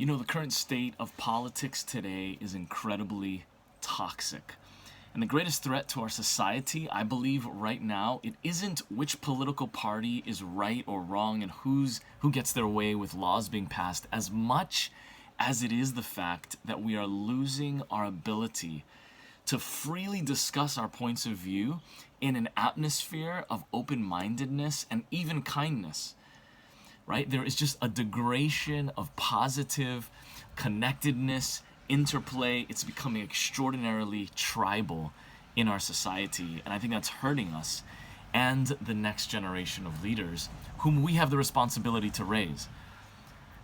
You know, the current state of politics today is incredibly toxic. And the greatest threat to our society, I believe right now, it isn't which political party is right or wrong and who gets their way with laws being passed, as much as it is the fact that we are losing our ability to freely discuss our points of view in an atmosphere of open-mindedness and even kindness. Right? There is just a degradation of positive connectedness, interplay. It's becoming extraordinarily tribal in our society, and I think that's hurting us and the next generation of leaders whom we have the responsibility to raise.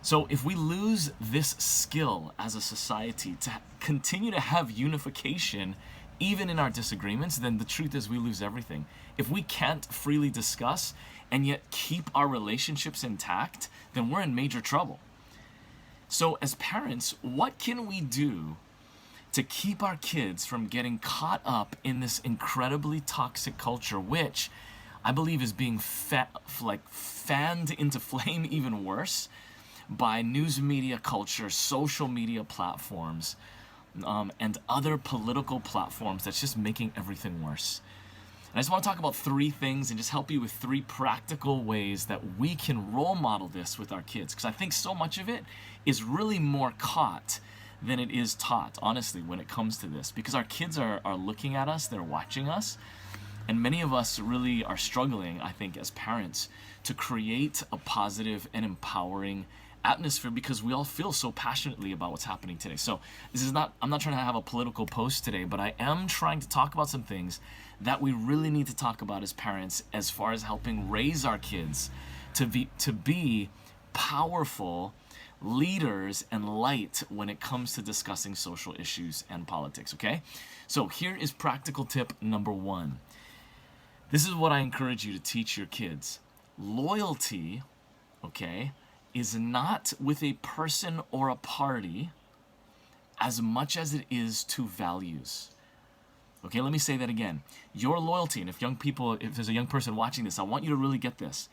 So if we lose this skill as a society to continue to have unification even in our disagreements, then the truth is we lose everything. If we can't freely discuss and yet keep our relationships intact, then we're in major trouble. So as parents, what can we do to keep our kids from getting caught up in this incredibly toxic culture, which I believe is being fanned into flame even worse by news media culture, social media platforms, and other political platforms that's just making everything worse. And I just want to talk about three things and just help you with three practical ways that we can role model this with our kids, because I think so much of it is really more caught than it is taught, honestly, when it comes to this, because our kids are looking at us, they're watching us, and many of us really are struggling, I think, as parents to create a positive and empowering atmosphere because we all feel so passionately about what's happening today. So I'm not trying to have a political post today, but I am trying to talk about some things that we really need to talk about as parents as far as helping raise our kids to be powerful leaders and light when it comes to discussing social issues and politics, okay? So here is practical tip number one. This is what I encourage you to teach your kids. Loyalty, okay, is not with a person or a party as much as it is to values. Okay, let me say that again. Your loyalty, and if there's a young person watching this, I want you to really get this.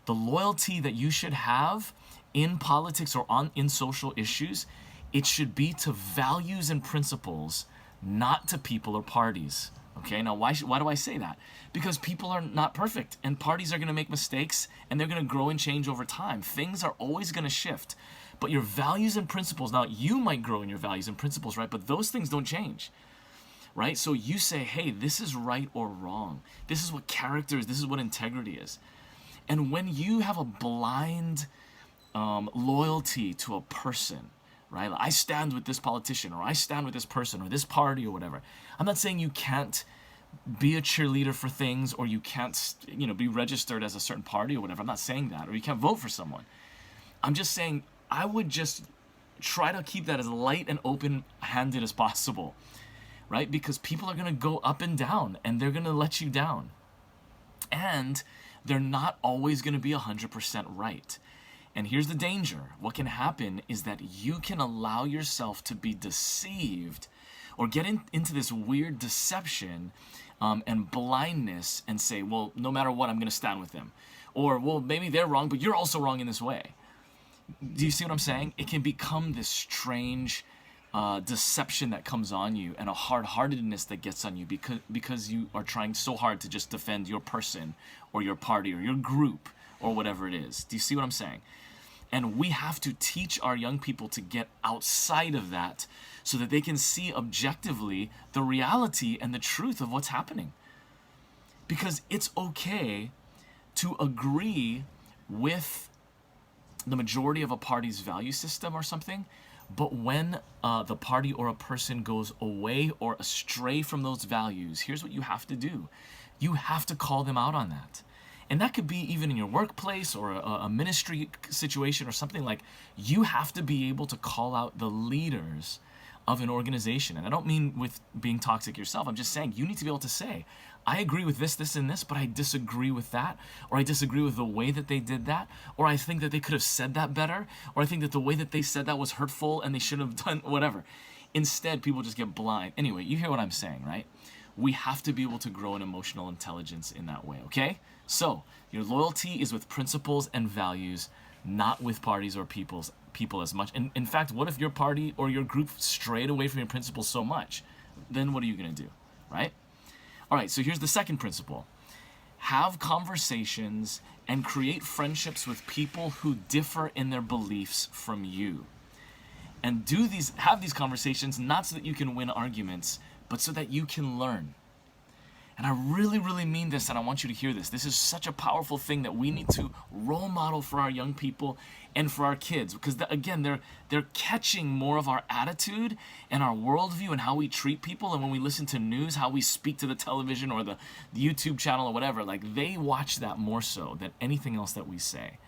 The loyalty that you should have in politics or in social issues, it should be to values and principles, not to people or parties. Okay, now why do I say that? Because people are not perfect and parties are going to make mistakes and they're going to grow and change over time. Things are always going to shift. But your values and principles, now you might grow in your values and principles, right? But those things don't change, right? So you say, hey, this is right or wrong. This is what character is. This is what integrity is. And when you have a blind loyalty to a person, right? I stand with this politician, or I stand with this person, or this party, or whatever. I'm not saying you can't be a cheerleader for things, or you can't, be registered as a certain party or whatever. I'm not saying that, or you can't vote for someone. I'm just saying I would just try to keep that as light and open-handed as possible, right? Because people are going to go up and down, and they're going to let you down. And they're not always going to be 100% right. And here's the danger. What can happen is that you can allow yourself to be deceived or get into this weird deception and blindness and say, well, no matter what, I'm going to stand with them. Or, well, maybe they're wrong, but you're also wrong in this way. Do you see what I'm saying? It can become this strange deception that comes on you and a hard-heartedness that gets on you because you are trying so hard to just defend your person or your party or your group or whatever it is. Do you see what I'm saying? And we have to teach our young people to get outside of that so that they can see objectively the reality and the truth of what's happening. Because it's okay to agree with the majority of a party's value system or something, but when the party or a person goes away or astray from those values, here's what you have to do. You have to call them out on that. And that could be even in your workplace or a ministry situation or something. Like, you have to be able to call out the leaders of an organization. And I don't mean with being toxic yourself. I'm just saying you need to be able to say, I agree with this, this, and this, but I disagree with that, or I disagree with the way that they did that, or I think that they could have said that better, or I think that the way that they said that was hurtful and they should have done whatever. Instead, people just get blind. Anyway, you hear what I'm saying, right? We have to be able to grow in emotional intelligence in that way, okay? So, your loyalty is with principles and values, not with parties or people as much. And in fact, what if your party or your group strayed away from your principles so much? Then what are you going to do, right? All right, so here's the second principle. Have conversations and create friendships with people who differ in their beliefs from you. And have these conversations not so that you can win arguments, but so that you can learn. And I really, really mean this, and I want you to hear this. This is such a powerful thing that we need to role model for our young people and for our kids, because again, they're catching more of our attitude and our worldview and how we treat people. And when we listen to news, how we speak to the television or the YouTube channel or whatever, like they watch that more so than anything else that we say.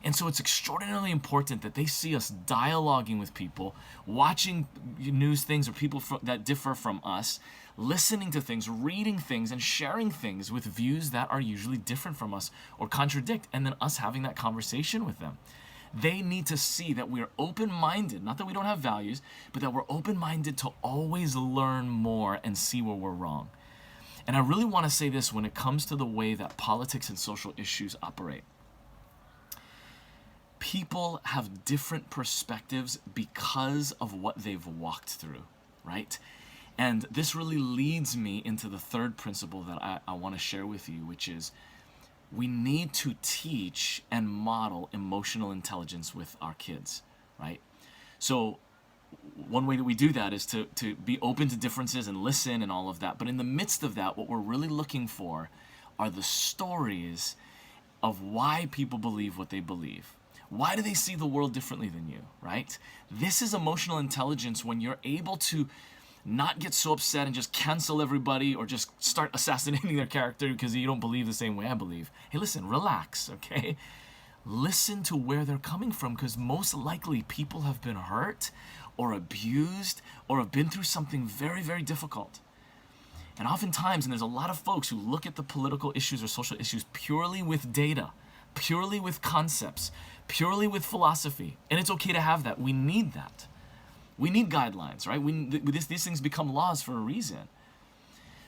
And so it's extraordinarily important that they see us dialoguing with people, watching news things or people that differ from us, listening to things, reading things, and sharing things with views that are usually different from us or contradict, and then us having that conversation with them. They need to see that we're open-minded, not that we don't have values, but that we're open-minded to always learn more and see where we're wrong. And I really want to say this when it comes to the way that politics and social issues operate. People have different perspectives because of what they've walked through, right? And this really leads me into the third principle that I want to share with you, which is we need to teach and model emotional intelligence with our kids, right? So one way that we do that is to be open to differences and listen and all of that. But in the midst of that, what we're really looking for are the stories of why people believe what they believe. Why do they see the world differently than you, right? This is emotional intelligence when you're able to not get so upset and just cancel everybody or just start assassinating their character because you don't believe the same way I believe. Hey, listen, relax, okay? Listen to where they're coming from, because most likely people have been hurt or abused or have been through something very, very difficult. And oftentimes, and there's a lot of folks who look at the political issues or social issues purely with data, purely with concepts, purely with philosophy. And it's okay to have that. We need that. We need guidelines, right? These things become laws for a reason.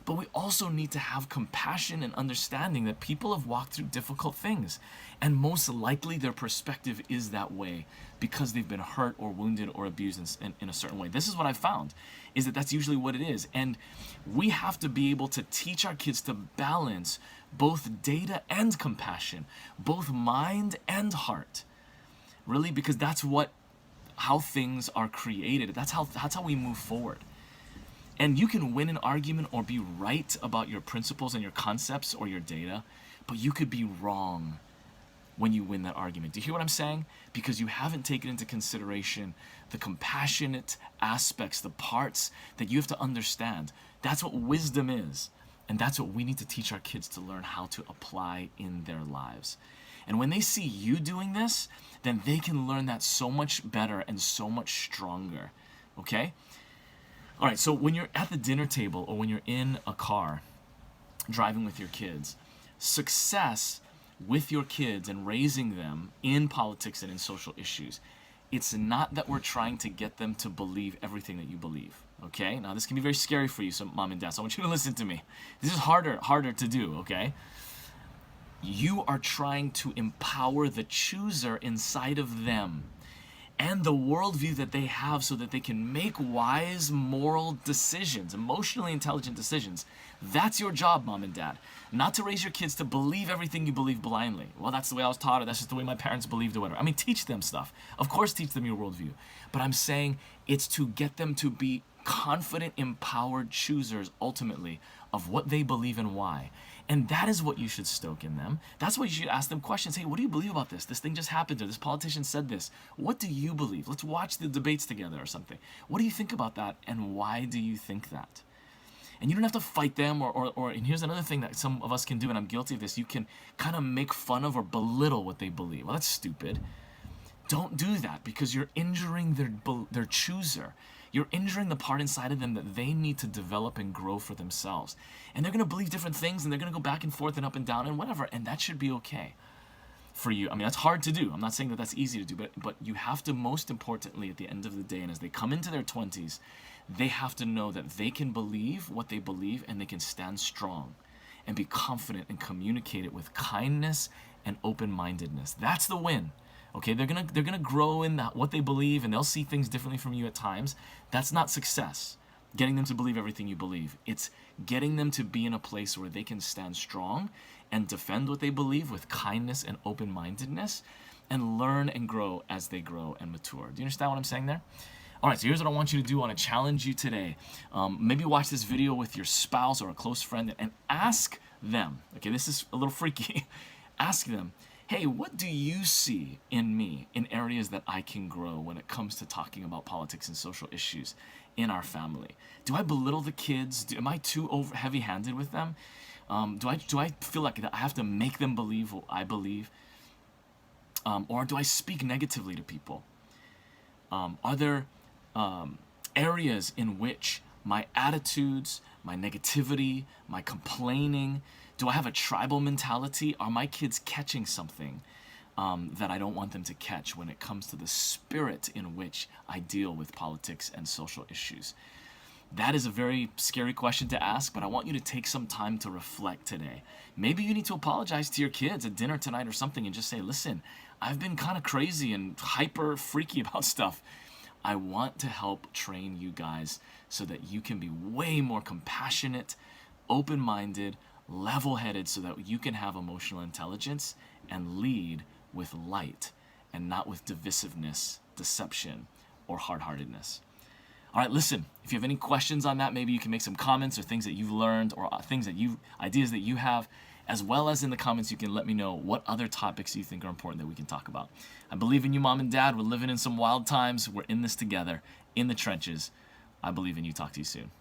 But we also need to have compassion and understanding that people have walked through difficult things. And most likely their perspective is that way because they've been hurt or wounded or abused in a certain way. This is what I found, is that that's usually what it is. And we have to be able to teach our kids to balance both data and compassion, both mind and heart. Really, because that's how things are created. That's how we move forward. And you can win an argument or be right about your principles and your concepts or your data, but you could be wrong when you win that argument. Do you hear what I'm saying? Because you haven't taken into consideration the compassionate aspects, the parts that you have to understand. That's what wisdom is. And that's what we need to teach our kids to learn how to apply in their lives. And when they see you doing this, then they can learn that so much better and so much stronger. Okay? All right, so when you're at the dinner table or when you're in a car driving with your kids, success with your kids and raising them in politics and in social issues, it's not that we're trying to get them to believe everything that you believe. Okay? Now, this can be very scary for you, so mom and dad, so I want you to listen to me. This is harder to do, okay? You are trying to empower the chooser inside of them and the worldview that they have so that they can make wise moral decisions, emotionally intelligent decisions. That's your job, mom and dad. Not to raise your kids to believe everything you believe blindly. Well, that's the way I was taught, or that's just the way my parents believed, or whatever. I mean, teach them stuff. Of course, teach them your worldview. But I'm saying it's to get them to be confident, empowered choosers, ultimately, of what they believe and why. And that is what you should stoke in them. That's why you should ask them questions. Hey, what do you believe about this? This thing just happened, or this politician said this. What do you believe? Let's watch the debates together or something. What do you think about that, and why do you think that? And you don't have to fight them, and here's another thing that some of us can do, and I'm guilty of this. You can kind of make fun of or belittle what they believe. Well, that's stupid. Don't do that, because you're injuring their chooser. You're injuring the part inside of them that they need to develop and grow for themselves. And they're going to believe different things, and they're going to go back and forth and up and down and whatever, and that should be okay for you. I mean, that's hard to do. I'm not saying that that's easy to do, but you have to, most importantly, at the end of the day, and as they come into their 20s, they have to know that they can believe what they believe, and they can stand strong and be confident and communicate it with kindness and open-mindedness. That's the win. Okay, they're gonna grow in what they believe, and they'll see things differently from you at times. That's not success. Getting them to believe everything you believe. It's getting them to be in a place where they can stand strong and defend what they believe with kindness and open-mindedness, and learn and grow as they grow and mature. Do you understand what I'm saying there? All right, so here's what I want you to do. I want to challenge you today. Maybe watch this video with your spouse or a close friend and ask them. Okay, this is a little freaky. Ask them, hey, what do you see in me in areas that I can grow when it comes to talking about politics and social issues in our family? Do I belittle the kids? Am I too heavy-handed with them? Do I feel like I have to make them believe what I believe? Or do I speak negatively to people? Are there areas in which my attitudes, my negativity, my complaining, do I have a tribal mentality? Are my kids catching something that I don't want them to catch when it comes to the spirit in which I deal with politics and social issues? That is a very scary question to ask, but I want you to take some time to reflect today. Maybe you need to apologize to your kids at dinner tonight or something and just say, listen, I've been kind of crazy and hyper freaky about stuff. I want to help train you guys so that you can be way more compassionate, open-minded, level-headed, so that you can have emotional intelligence and lead with light and not with divisiveness, deception, or hard-heartedness. All right, listen, if you have any questions on that, maybe you can make some comments or things that you've learned or ideas that you have, as well as in the comments you can let me know what other topics you think are important that we can talk about. I believe in you, Mom and Dad. We're living in some wild times. We're in this together, in the trenches. I believe in you. Talk to you soon.